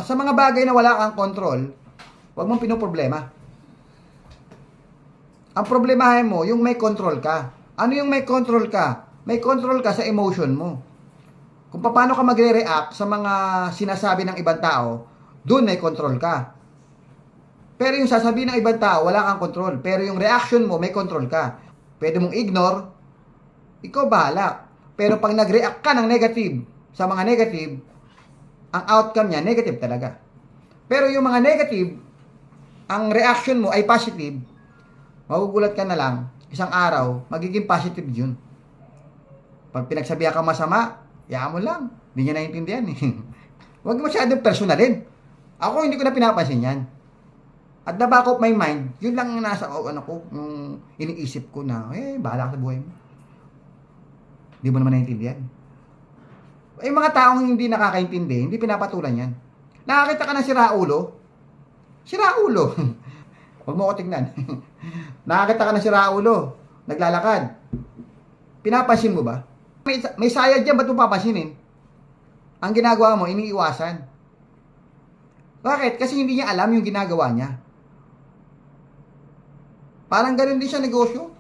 Sa mga bagay na wala kang control, huwag mong pinoproblema. Ang problemahin mo, yung may control ka. Ano yung may control ka? May control ka sa emotion mo. Kung paano ka magre-react sa mga sinasabi ng ibang tao, doon may control ka. Pero yung sasabihin ng ibang tao, wala kang control. Pero yung reaction mo, may control ka. Pwede mong ignore, ikaw bahala. Pero pag nag-react ka ng negative, sa mga negative, ang outcome niya, negative talaga. Pero yung mga negative, ang reaction mo ay positive, magugulat ka na lang, isang araw, magiging positive yun. Pag pinagsabihan ka masama, yaan mo lang. Hindi niya naiintindihan eh. Huwag masyadong personalin. Ako, hindi ko na pinapansin yan. At the back of my mind, yun lang yung nasa ano ko, yung iniisip ko na, bahala ka sa buhay mo. Hindi mo naman naiintindihan. Yung mga taong hindi nakakaintindi, hindi pinapatulan yan. Nakakita ka ng siraulo? Siraulo. Huwag mo ko tingnan. Nakakita ka ng siraulo, naglalakad. Pinapansin mo ba? May sayad dyan, ba't mo papansinin? Ang ginagawa mo, iniiwasan. Bakit? Kasi hindi niya alam yung ginagawa niya. Parang ganun din siya negosyo.